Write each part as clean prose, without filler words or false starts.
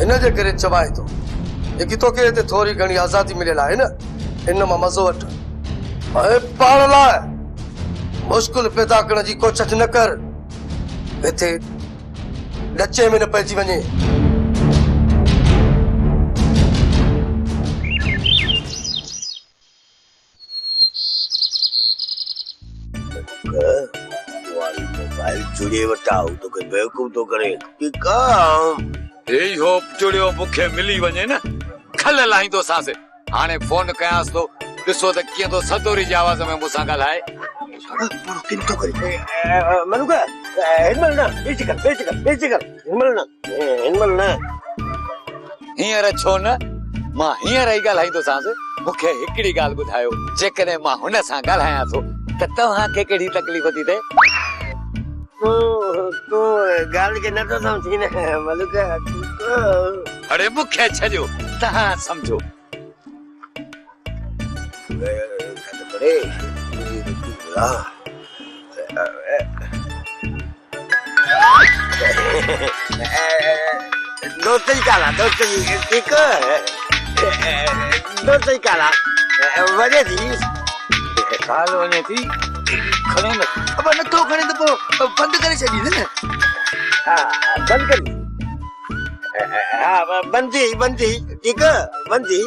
इन जे करे चवाए तो कि तोखे हिते थोड़ी घणी आज़ादी मिलियल आहे न, इन मां मज़ो वठ ऐं पाण लाइ मुश्किल पैदा करण जी कोशिश न कर, हिते ॾचे में न पइजी वञे। मोबाइल जुड़े वटाओ तो के बेवकूफ तो करे कि काम ए हो जुड़ियो मुखे मिली वने न खल लाई तो सासे हाने फोन कयास तो दिसो त किए तो सदोरी जी आवाज में मुसा गलाए मारो किन तो करे मनुका हिनमल ना बेचिकल हिनमल ना हियर छो न मां हियर आई गलाई तो सासे मुखे एकड़ी गाल बुधायो जेकने मां हुन सा गलाया तो त तव्हां के केड़ी तकलीफ थी थे तो गाल के न तो समझी न मनुका अरे मुखे छजो तहां समझो बड़े दोस्ती काला ठीक दोस्ती काला वजह थी काल वने थी खणे न अब न तो खणे तो बंद करे छडी न हां बंद कर हां बंदी ठीक बंदी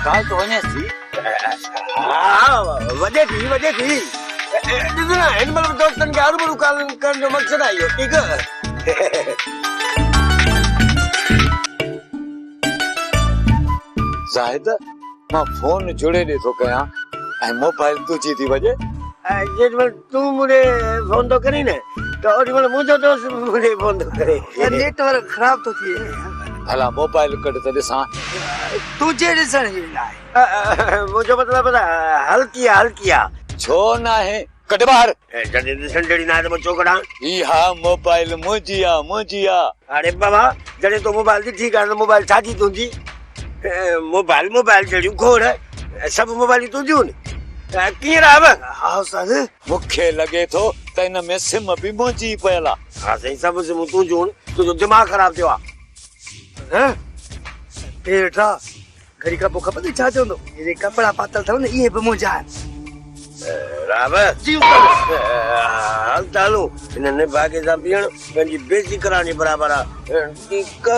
काल तो वने थी हां वजह थी दिसना एनिमल दोस्तन के आरू काल करने जो मकसद आयो ठीक जाहिद मां फोन जुड़े दे तो कया ए मोबाइल तुजी थी वजे जेमल तू मुझे फोन तो करी ने तो ओमल मुझो दोस्त मुझे फोन तो करे नेटवर्क खराब तो थी भला मोबाइल कट त दिसा तुझे दिसण ही लाए मुझो मतलब हल्किया छो ना है कट बाहर जल्दी दिसण जड़ी ना तो चोकड़ा ई हां मोबाइल मुजिया अरे बाबा जड़े तो मोबाइल दी ठीक है मोबाइल छाजी तुंजी मोबाइल जड़ी घोड़ सब मोबाइल तुंजू ने की राव हां सर मुखे लगे तो तन में सिम भी मुजी पयला हां सही सब सिम तुंजू तो दिमाग खराब थियो हैं बेटा घड़ी का बुख पता छा चंदो ये कपड़ा पातल थव न ये भी मुजा राव जी हाल चालू इन्हें भागे जा पियण पंहिंजी बेइज्जती करानी बराबर ठीक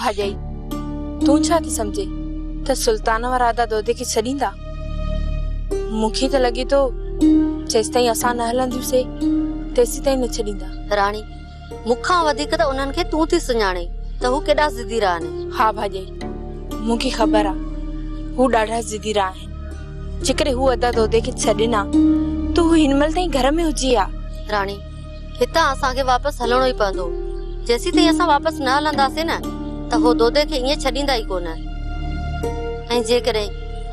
भाई तू छा थी समझे त सुल्तान वारा आदा दोदे के छडींदा मुखे त लगे तो जेसताई असां न हलंदिसे तेसी ताई न छडींदा रानी मुखा वधिक त उन्हन के तू थी सुञाणे त हु केडा जिद्दी रहने हां भाई मुखे खबर आ हु डाढा जिद्दी रहा जेकरे हु आदा दोदे के छडीना तो हु हिनमल ताई घर में हुजी आ रानी हिता असां के वापस हलणो ही पवंदो जेसी ताई असां वापस न हलंदासे न त हो दोदे के इए छडींदा ही कोन ऐं जे करे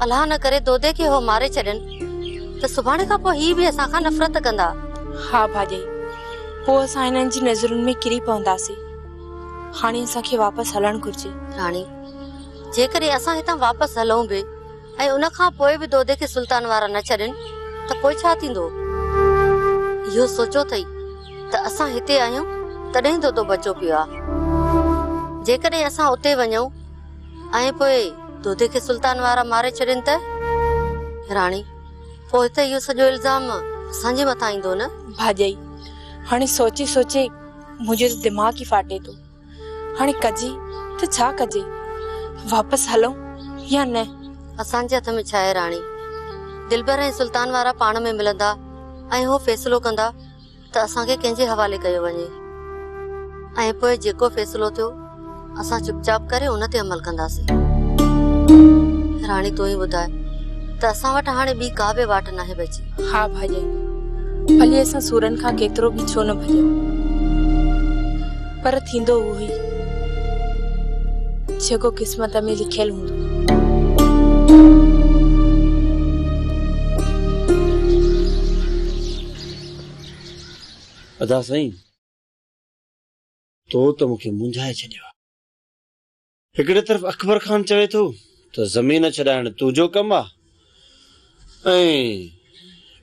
अल्लाह न करे दोदे के हो मारे छडन त सुभाणे का पो ही भी असां का नफरत कंदा हां भाई पो असां इन्हनि जी नज़रुनि में किरी पवंदासीं हाणे असांखे वापस हलण घुर्जे रानी जे करे असां हितां वापस हलऊं बि ऐं उन खां पोइ बि दोदे के सुल्तान वारा न छॾनि त पोइ छा थींदो इहो सोचो अथई त असां हिते आहियूं तॾहिं दोदो बचो पियो आहे जेकॾहिं असां उते वञूं ऐं पोइ दोदे के सुल्तान वारा मारे छॾनि त रानी पोइ त इहो सॼो इल्ज़ाम असांजे मथां ईंदो न भाॼई हाणे सोचे सोचे मुंहिंजो त दिमाग़ ई फाटे थो हाणे कजे त छा कजे वापस हलूं या न असांजे हथ में छा आहे रानी दिलबर ऐं सुल्तान वारा पाण में मिलंदा ऐं हो फ़ैसिलो कंदा त असांखे कंहिंजे हवाले कयो वञे ऐं पोइ जेको फ़ैसिलो थियो असां चुपचाप करे उन ते अमल कंदासीं रानी तूं ई ॿुधाए त असां वटि हाणे ॿी का बि वाट नाहे बची हा भाॼई भले असां सूरन खां केतिरो बि छो न भॼूं पर थींदो उहो ई जेको क़िस्मत में लिखियल हूंदो अदा साईं तो त मूंखे मुंझाए छॾियो आहे। हिकिड़े तरफ़ अकबर खान चवे थो त ज़मीन छॾाइण तुंहिंजो कमु आहे, ऐं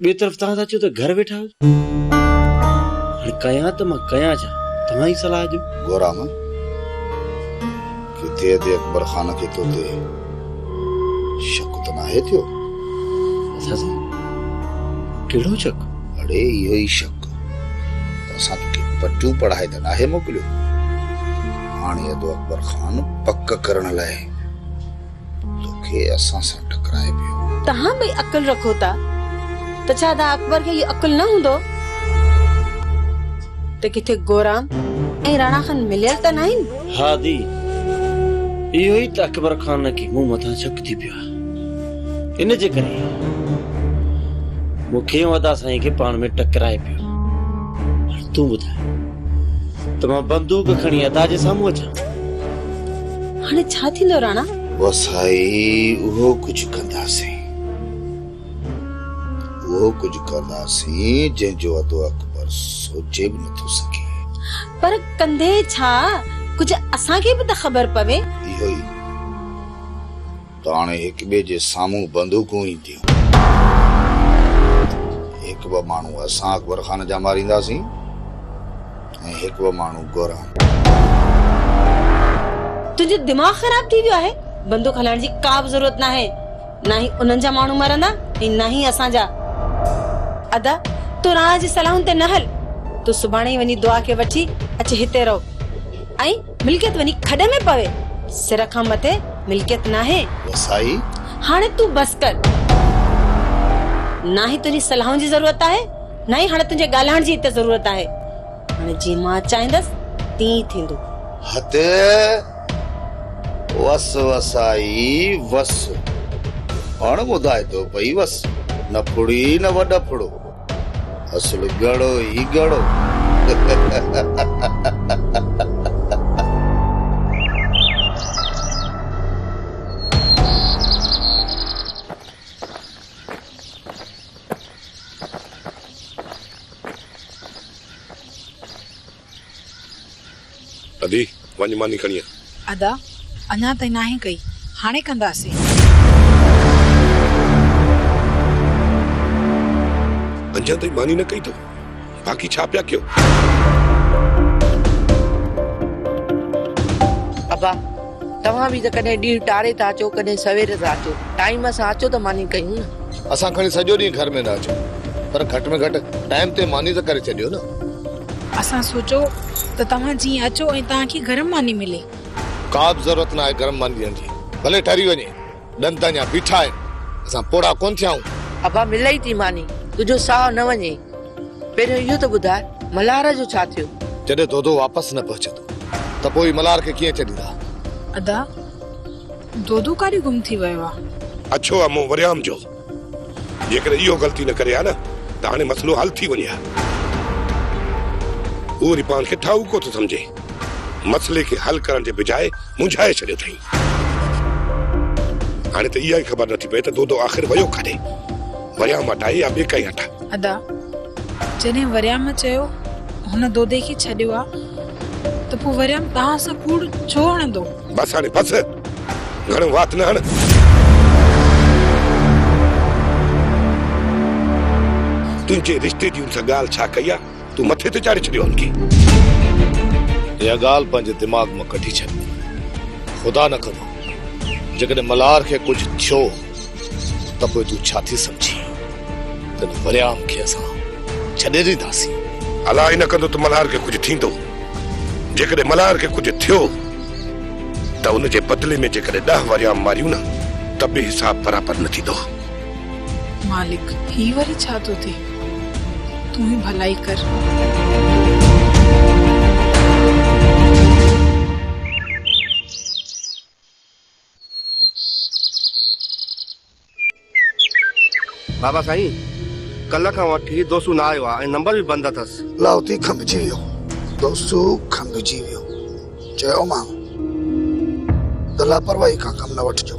ॿिए तरफ़ तव्हां था चओ त घर वेठा आहियो। हाणे कयां त मां कयां छा, तव्हां ई सलाह ॾियो। गोराम किथे ते अकबर खान खे तो ते शक त नाहे थियो? असां कहिड़ो शक? अड़े इहो ई शक असां तोखे पटियूं पढ़ाए त नाहे मोकिलियो। हाणे अदो अकबर खान पक करण लाइ तोखे असां सां टकराए पियो। तव्हां बि अकुल रखो था त छा दा अकबर खे इहो अकुल न हूंदो त किथे गोराम ऐं राणा खान मिलियल त न आहिनि? हा दी, इहो ई त अकबर खान खे मूं मथां शक थी पियो आहे। इन जे करे मूंखे वॾा साईं खे पाण में टकराए पियो। तूं ॿुधाए त मां बंदूक खणी अदा जे साम्हूं अचां? हाणे छा थींदो राणा? वसाई उहो कुझु कंदासीं, उहो कुझु कंदासीं जंहिंजो अदो अकबर सोचे बि नथो सघे। पर कंदे छा, कुझु असांखे बि त ख़बर पवे। इहो ई त हाणे हिक ॿिए जे साम्हूं बंदूकूं ई थियूं। हिकु ॿ माण्हू असां अकबर खान जा मारींदासीं ऐं हिकु ॿ माण्हू गोराम। तुंहिंजो दिमाग़ ख़राब थी वियो आहे। बंदूक हलाइण जी का बि ज़रूरत न आहे। ना ही उन्हनि जा माण्हू मरंदा ऐं ना ही असांजा। अदा तूं राणा जी सलाहुनि ते न हल। तूं सुभाणे ई वञी दुआ खे वठी अच हिते रहो ऐं मिल्कियत वञी खॾ में पवे। सिर खां मथे मिल्कियत न आहे। वसाई हाणे तूं बस कर। ना ही तुंहिंजी सलाहुनि जी ज़रूरत आहे, ना ही हाणे तुंहिंजे ॻाल्हाइण जी हिते ज़रूरत आहे। हाणे जीअं मां चाहींदसि तीअं थींदो। हते वस वसाई वस। हाणे ॿुधाए थो पई वस, न फुड़ी न वॾ फुड़ो, असुल गड़ो ई गड़ो। अदी वञ मानी खणी अदा अञा ताईं नाहे कई, हाणे कंदासीं। अञा ताईं मानी न कई तो बाक़ी छा पिया कयो? अबा तव्हां बि त कॾहिं ॾींहुं टारे था अचो, कॾहिं सवेर था अचो। टाइम सां अचो त मानी कयूं न। असां खणी सॼो ॾींहुं घर में न अचो, पर घटि में घटि टाइम ते मानी त करे छॾियो न। असां सोचो त तव्हां जीअं अचो ऐं तव्हांखे गरम मानी मिले। का बि ज़रूरत न आहे गरम मानी ॾियण जी, भले ठरी वञे। ॾंद अञा बीठा आहिनि, असां पोड़ा कोन थिया आहियूं। अबा मिले ई थी मानी, तुंहिंजो साह न वञे। पहिरियों इहो त ॿुधाए मल्हार जो छा थियो? जॾहिं दोदो वापसि न पहुचंदो त पोइ मल्हार खे कीअं छॾींदा? अदा दोदो काॾे गुम थी वियो आहे? अच्छो अमो वरियाम जो जेकॾहिं इहो ग़लती न करे हा न त हाणे मसइलो हल थी वञे हा। उहो वरी पाण खे ठाहूको थो सम्झे, मसइले खे हल करण जे बजाए मुंझाए छॾियो अथई। हाणे त इहा ई ख़बर नथी पए त दोदो आख़िर वियो काॾे, वरियाम हटाए या ॿिए काई हटा। अदा जॾहिं वरियाम चयो हुन दोदे खे छॾियो आहे त पोइ वरियाम तव्हां सां कूड़ छो हणंदो? बस हाणे बस, घणो वात न हण। तुंहिंजे रिश्ते जी हुन सां ॻाल्हि छा कई आहे, तूं मथे ते चाढ़े छॾियो हुनखे। इहा ॻाल्हि पंहिंजे दिमाग़ मां कढी छॾ। ख़ुदा न कंदो जेकॾहिं मल्हार खे कुझु थियो त पोइ तूं छा थी सम्झी त वरियाम खे असां छॾे ॾींदासीं? अला ई न कंदो त मल्हार खे कुझु थींदो। जेकॾहिं मल्हार खे कुझु थियो त उनजे बदिले में जेकॾहिं 10 वरियाम मारियूं न त बि हिसाब बराबरि न थींदो। मालिक ही वरी छा थो थिए? तूं ही भलाई कर। बाबा साईं कल खां वठी दोस्तू न आयो आहे ऐं नंबर बि बंदि अथसि। लाउती खंभिजी वियो, दोस्तू खंभिजी वियो। चयो मां त लापरवाही खां कमु न वठिजो।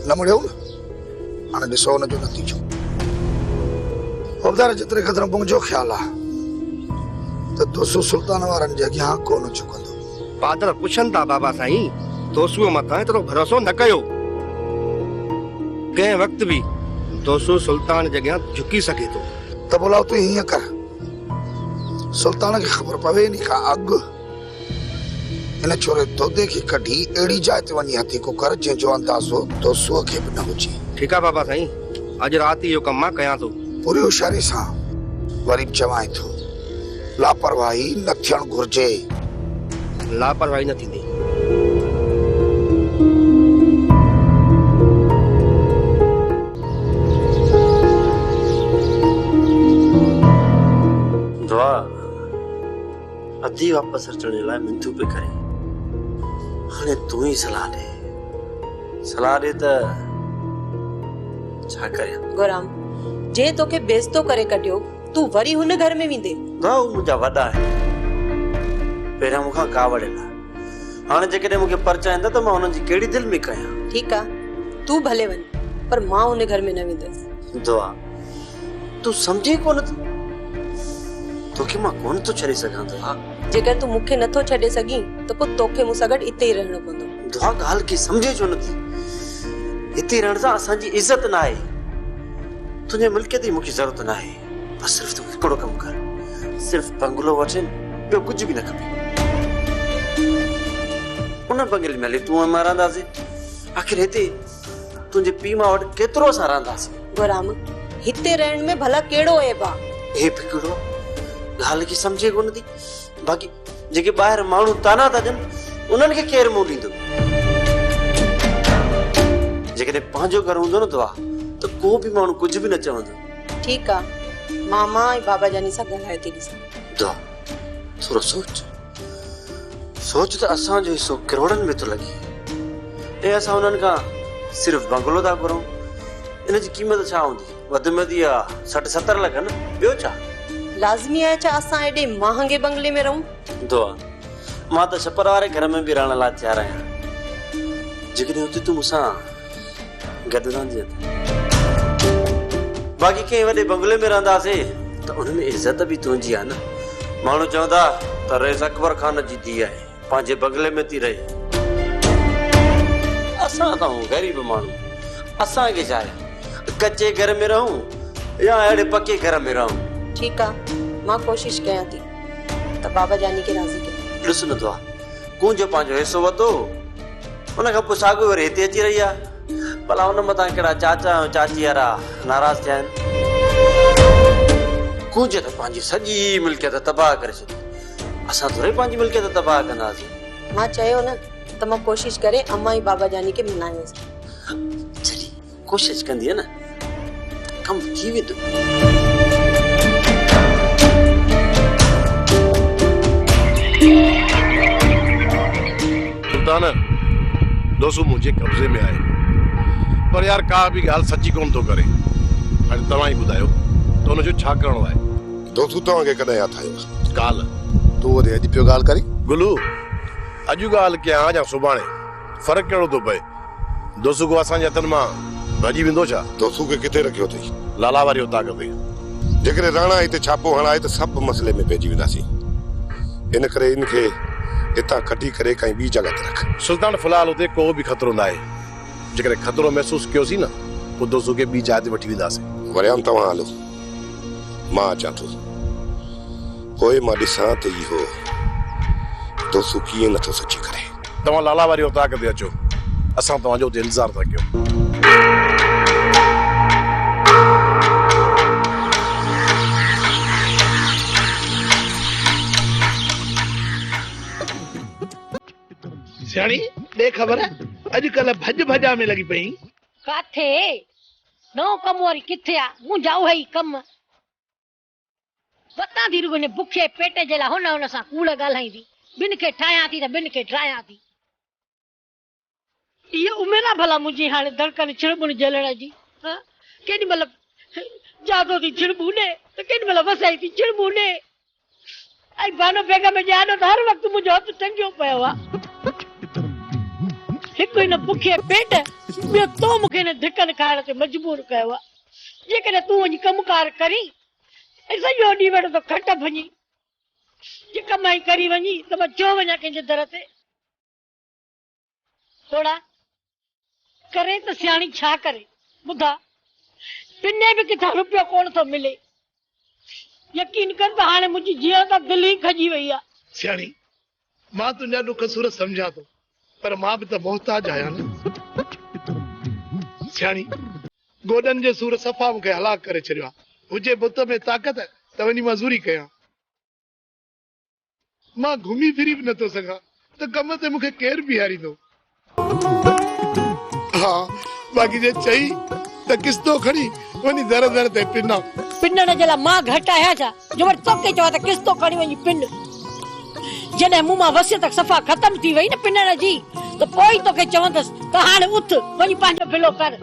न मुड़ियो न, हाणे ॾिसो हुनजो नतीजो। हौदार जेतिरे क़दुरु मुंहिंजो ख़्यालु आहे त त दोसो सुल्तान वारनि जे अॻियां कोन झुकंदो। पादर पुछनि था बाबा साईं, दोसूअ मथां एतिरो भरोसो न कयो। कंहिं वक़्त बि दोसो सुल्तान जे अॻियां झुकी सघे थो। त भला तूं हीअं कर, सुल्तान खे ख़बर पवे नी खां अॻु इन छोरे दोदे खे कढी अहिड़ी जाइ ते वञी हथी को कर जंहिंजो अंदाज़ो दोसूअ खे बि न हुजे। ठीकु आहे बाबा साईं, अॼु राति इहो कमु मां कयां थो। पूरी होशियारी सां वरी चवां थो, लापरवाही न थियणु घुर्जे। लापरवाही न थींदी। दुआ अधी वापसि अचण जे लाइ मिंथू पे करे। हाणे तूं ई सलाह ॾे त छा करियां? गुराम, जे तोखे बेइज्जतो करे कढियो, तू वरी हुन घर में वेंदे? दुआ मुंहिंजा वॾा आहिनि, पहिरियां मूंखां का वॾेला। हाणे जेकॾहिं मूंखे परचाईंदा त मां हुननि जी कहिड़ी दिलि में कयां? ठीकु आहे, तू भले वञ, पर मां हुन घर में न वेंदसि। दुआ तूं सम्झे कोन थी, तोखे मां कोन थो छॾे सघां। दुआ जेकर तू मूंखे नथो छॾे सघीं त पोइ तोखे मूंसां गॾु इते ई रहणो पवंदो। दुआ ॻाल्हि खे सम्झे छो नथी? हिते रहण सां असांजी इज़त न आहे। तुंहिंजे मिल्कियत जी मूंखे ज़रूरत न आहे। बस सिर्फ़ तूं हिकिड़ो कमु कर, सिर्फ़ बंगलो वठे, ॿियो कुझु बि न खपे। उन बंगले में हले तूं मां रहंदासीं। आख़िर हिते तुंहिंजे पीउ मां वटि केतिरो असां रहंदासीं। गुराम, हिते रहण में भला कहिड़ो ऐब आहे? हे फिकिड़ो ॻाल्हि खे सम्झे कोन थी। बाक़ी जेके ॿाहिरि माण्हू ताना था ॾियनि, उन्हनि खे केरु मुंहुं ॾींदो? जेकॾहिं पंहिंजो घर हूंदो न दुआ, त को बि माण्हू कुझु बि न चवंदो। ठीकु आहे, मामा ऐं बाबा जानी सां ॻाल्हाए थी ॾिसां। दुआ थोरो सोच त असांजो हिसो करोड़नि में थो लॻे ऐं असां उन्हनि खां सिर्फ़ु बंगलो था घुरूं। इन जी क़ीमत छा हूंदी? वधि में वधि 60-70 लख न, ॿियो छा? लाज़मी आहे छा असां एॾे महांगे बंगले में रहूं? दुआ मां त छपर वारे घर में बि रहण लाइ तयारु आहियां, जेकॾहिं हुते तूं मूंसां गॾु रहंदी। बाक़ी कंहिं वॾे बंगले में रहंदासीं त उनमें इज़त बि तुंहिंजी आहे न। माण्हू चवंदा त रेज़ अकबर खान जी धीउ आहे, पंहिंजे बंगले में थी रहे। असां त ग़रीब माण्हू, असांखे छा आहे? कचे घर में रहूं या अहिड़े पके घर में रहूं? ठीकु आहे, मां कोशिश कयां थी त बाबा जानी खे राज़ी कयां। ॾिस न दुआ, कुंहिंजो पंहिंजो हिसो वरितो, उन खां पोइ साॻियो वरी हिते अची रही आहे। भला हुन मथां कहिड़ा चाचा ऐं चाची वारा नाराज़ थिया आहिनि? कुंहिंजे त पंहिंजी सॼी मिल्कियत तबाह करे छॾी। असां थोरे पंहिंजी मिल्कियत तबाह कंदासीं। मां चयो न त मां कोशिश करे अम्मा ऐं बाबा जानी खे मनायोसि। चली कोशिश कंदी न, कमु थी वेंदो। सुल्तान दोसो मुंहिंजे कब्ज़े में आहे, पर यार का बि ॻाल्हि सची कोन थो करे। हाणे तव्हां ई ॿुधायो त हुनजो छा करणो आहे? दोस्तू तव्हांखे कॾहिं यादि आयो? काल तूं वरी अॼु पियो ॻाल्हि करी? गुलू अॼु ॻाल्हि कयां या सुभाणे, फ़र्क़ु कहिड़ो थो पए? दोसू को असांजे हथनि मां भॼी वेंदो छा? दोस्तू खे किथे रखियो अथई? लाला वारी उताक ते। जेकॾहिं राणा हिते छापो हणाए त सभु मसइले में पइजी वेंदासीं। इन करे इनखे हितां कढी करे काई ॿी जॻह ते रख। सुल्तान फ़िलहाल हुते को बि ख़तरो न आहे। जेकॾहिं ख़तरो महसूसु कयोसीं न, पोइ दोसू खे ॿी जाइ ते वठी वेंदासीं। वरियाम तव्हां हलो, मां अचां थो। पोइ मां ॾिसां त इहो दोसू कीअं नथो सची करे। तव्हां लाला वारी उताक ते अचो, असां तव्हांजो हुते इंतज़ारु था कयूं। सियाणी दे खबर अॼुकल्ह भॼ भॼा में लॻी पई। काथे नओं कम वरी किथे आ? मुंहिंजा उहे ई कम बता थी रुगो ने बुखे पेट जे लाइ हुन सां कूड़ ॻाल्हाईंदी। ॿिन खे ठाहियां थी त ॿिन खे ठाहियां थी। इहा उमेद आहे भला मुंहिंजी हाणे धड़कन छिड़बुण जलण जी? केॾी महिल जादो थी छिड़बूने त केॾी महिल वसाई थी छिड़बूने। ऐं बानो बेगम में ॼाणो त हर वक़्तु मुंहिंजो हथु टंगियो पियो आहे। हिकु हिन बुखे पेट, ॿियो तो मूंखे हिन धिकनि खाइण ते मजबूर कयो आहे। जेकॾहिं तूं वञी कमकार करी ऐं सॼो ॾींहुं वेठो त खट भञी, जे कमाई करी वञी त मां छो वञा कंहिंजे दर ते? थोड़ा करे त सियाणी छा करे? ॿुधा, पिने बि किथां रुपयो कोन थो मिले। यकीन कर त हाणे मुंहिंजी जीअं त दिल ई खजी वई आहे। सियाणी, मां तुंहिंजा दुख सूर सम्झां थो, पर मां बि त मोहताज आहियां न। सियाणी, गोॾनि जे सूर सफ़ा मूंखे हलाक करे छॾियो आहे। हुजे बुत में ताक़त त वञी मज़ूरी कयां। मां घुमी फिरी बि नथो सघां त कम ते मूंखे केरु बीहारींदो? हा, बाक़ी जे चई त किस्तो खणी वञी दर दर ते पिना। पिनण जे लाइ मां घटि आहियां छा जो वरी तोखे चवां त किस्तो खणी वञी पिन? जॾहिं मूं मां वसियत सफ़ा ख़तम थी वई न पिनण जी, त पोइ तोखे चवंदसि त हाणे उथ वञी पंहिंजो फिलो कर।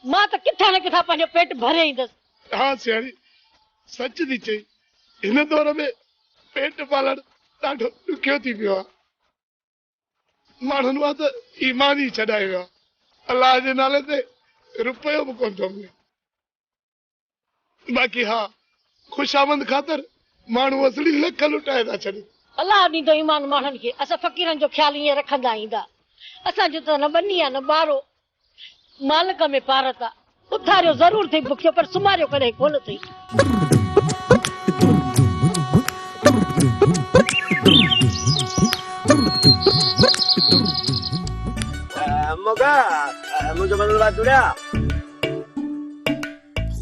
मां त किथां न किथां पंहिंजो पेट भरे ईंदसि। हाँ सियाणी, सच थी चई, हिन दौर में पेट पालण ॾाढो ॾुखियो थी पियो आहे। माण्हुनि मां त ईमान ई छॾायो वियो आहे। अलाह जे नाले ते रुपयो बि कोन थो मिले। बाक़ी हा, खुशामंद ख़ातिर माण्हू असली लख लुटाए था छॾनि। अलाह ॾींदो ईमान माण्हुनि खे। असां फ़क़ीरनि जो ख़्यालु ईअं रखंदा ईंदा। असांजो त न बनी आहे न ॿारो। मालिक में पारत आहे। उथारियो ज़रूर थई बुखियो, पर सुम्हारियो कॾहिं कोन थई। मोगा मुझे बदल बात जुड़ा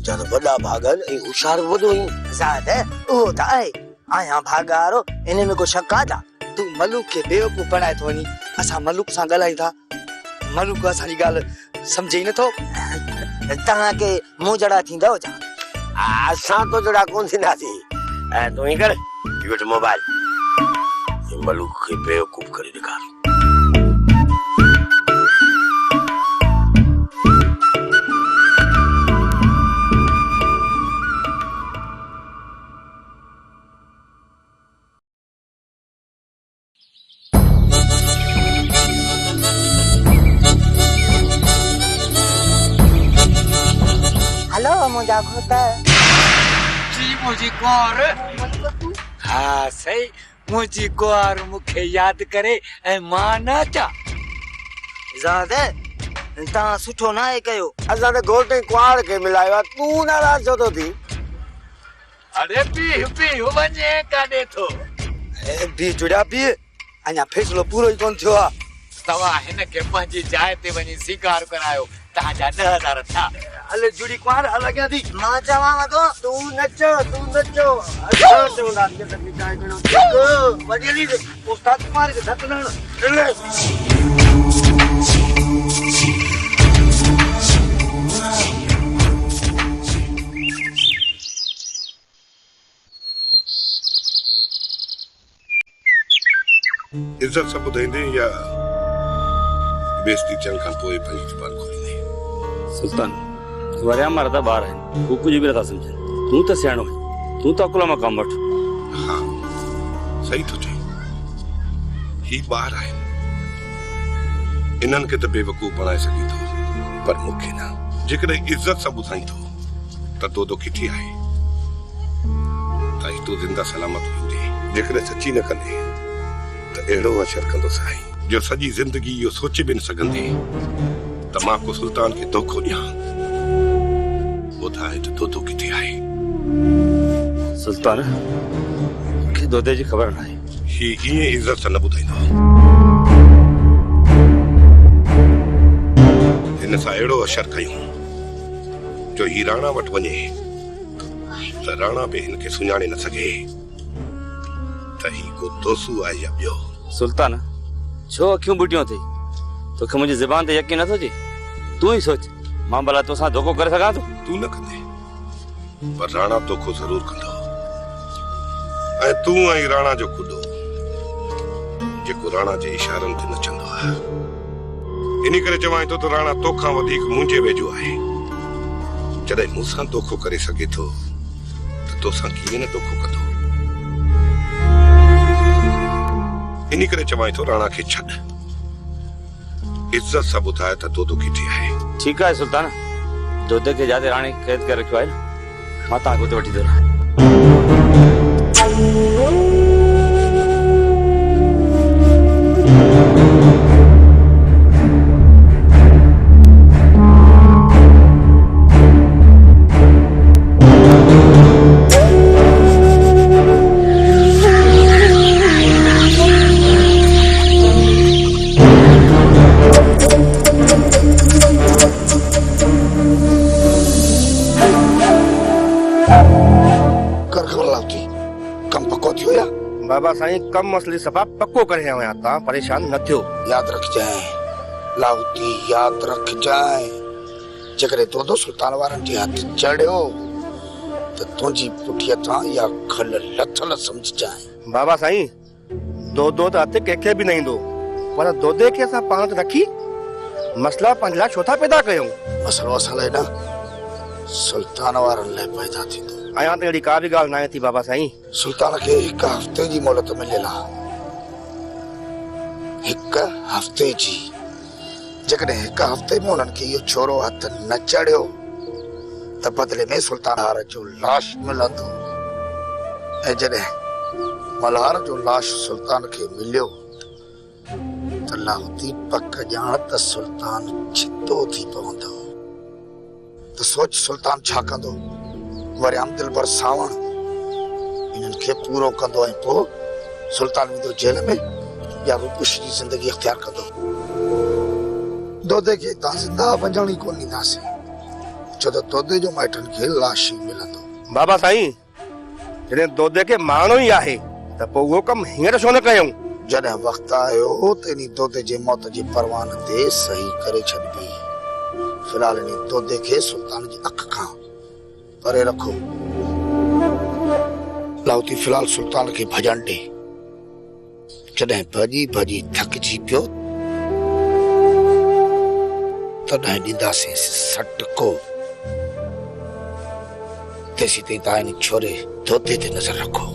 जद बड़ा भागल ए होशियार वदो ही साथ है ओ ताए आया भागारो इने में को शक आदा तू मलूक के बेवकूफ बनाए तो नी असा मलूक सा गलाई था मलूक असानी गाल समझे न तो ता के मुंह जड़ा थींदा हो जा असा तो जड़ा कौन थींदा थी तू ही कर यूट मोबाइल मलूक के बेवकूफ करे दिखा। हेलो मुझा घोटा जी मुझी कुंवर। हाँ सही, मुझी कुंवर मुखे याद करे ऐं मां न अचा। ज़ादे ता सुठो ना है कयो असा ते घोटे कुंवर के मिलायो तू नाराज छो तो थी? अरे पी वञे काॾे थो? बी जुड़ा पी अञा फैसलो पूरो ही कोन थियो आ। तव्हां हिन खे पंहिंजी जाइ ते वञी स्वीकार करायो। तव्हांजा 10,000 था। अले जुड़ी कुंवर अलॻि थी मां चवां तो तू नचो अच्छा चवंदा के तकनी चाय कनो वडेली उस्ताद कुमार के धक न इज्जत सब ॿुधाईंदे या बेइज्जती थियण खां पोइ पंहिंजी ज़ुबान खोलींदे? सुल्तान वरिया मरदा ॿार आहिनि, हू कुझु बि नथा सम्झनि। तूं त सियाणो आहीं, तूं त अकुल मां कमु वठ। हाँ सही थो चई, ही ॿार आहिनि, इन्हनि खे त बेवकूफ़ बणाए सघी थो, पर मूंखे न। जेकॾहिं इज़त सां ॿुधाईंदो त तो किथे आहे ताईं तूं ज़िंदा सलामत हूंदी। जेकॾहिं सची न कंदे त अहिड़ो असर कंदो साईं जो सॼी ज़िंदगी इहो सोचे बि न सघंदे त मां को सुल्तान खे धोखो ॾियां। ॿुधाए त तो किथे आहे? सुल्तान मूंखे दोदे जी ख़बर न आहे। ही ईअं इज़त सां न ॿुधाईंदो। हिन सां अहिड़ो असर कयूं जो ही राणा वटि वञे त राणा बि हिन खे सुञाणे न सघे त ही को दोसू आहे या ॿियो। सुल्तान छो अखियूं बुटियूं थी? तोखे मुंहिंजी ज़बान ते यकीन नथो अचे? तूं ई सोच, मां भला तोसां धोखो करे सघां थो? तू न कंदे, पर राणा धोखो ज़रूर कंदो। ऐं तूं ऐं राणा जो खुॾो जेको राणा जे इशारनि ते नचंदो आहे। इन करे चवां थो त राणा तोखां वधीक मुंहिंजे वेझो आहे। जॾहिं मूंसां धोखो करे सघे थो त तोसां कीअं न धोखो कंदो। इन करे चवां थो राणा खे छॾ, इज्जत सां ॿुधाए त दोदो किथे आहे। ठीकु आहे सुल्तान, दोदे खे जाते राणी क़ैद करे रखियो आहे न, मां तव्हांखे हुते वठी थो वञां। पको थियो या बाबा साईं कम मसले सफ़ा पक्को करे आया तव्हां परेशान न थियो। याद रखजांइ लाहौती, याद रखजांइ जेकॾहिं दोदो सुल्तान वारनि जे हथ चढ़ियो त तुंहिंजी पुठीअ तां या खल लथल समझजांइ। बाबा साईं दोदो त हथ कंहिंखे बि न ईंदो, पर दोदे खे असां पाण ते रखी मसला पंहिंजे लाइ छो था पैदा कयूं? मसलो असां लाइ न सुल्तान वारनि लाइ पैदा थींदो। अयां त अहिड़ी का बि ॻाल्हि न आहे थी बाबा साईं। सुल्तान खे हिकु हफ़्ते जी मोहलत मिलियल आहे, हिकु हफ़्ते जी। जेकॾहिं हिकु हफ़्ते में उन्हनि खे इहो छोरो हथ न चढ़ियो त बदिले में सुल्तान हार जो लाश मिलंदो, ऐं जॾहिं मल्हार जो लाश सुल्तान खे मिलियो त लाहौती पक ॼाण त सुल्तान छितो थी पवंदो। त सोच सुल्तान छा कंदो? वरियाम दिलबर सावण इन्हनि खे पूरो कंदो ऐं पोइ सुल्तान वेंदो जेल में या रूपश जी ज़िंदगी इख्तियार कंदो। दोदे खे तव्हां ज़िंदा वञण ई कोन ॾींदासीं, छो त दोदे जो माइटनि खे लाश ई मिलंदो। बाबा साईं जॾहिं दोदे खे मारणो ई आहे त पोइ उहो कमु हींअर छो न कयूं? जॾहिं वक़्तु आयो त इन दोदे जे मौत जे परवान ते सही करे छॾिबी। फिलहाल इन दोदे खे सुल्तान जी अख खां परे रखो। लाहौती फिलहाल सुल्तान खे भॼण ॾे। जॾहिं भॼी भॼी थकिजी पियो तॾहिं ॾींदासीं सटको। तेसी ताईं तव्हां इन छोरे दोदे ते नज़र रखो।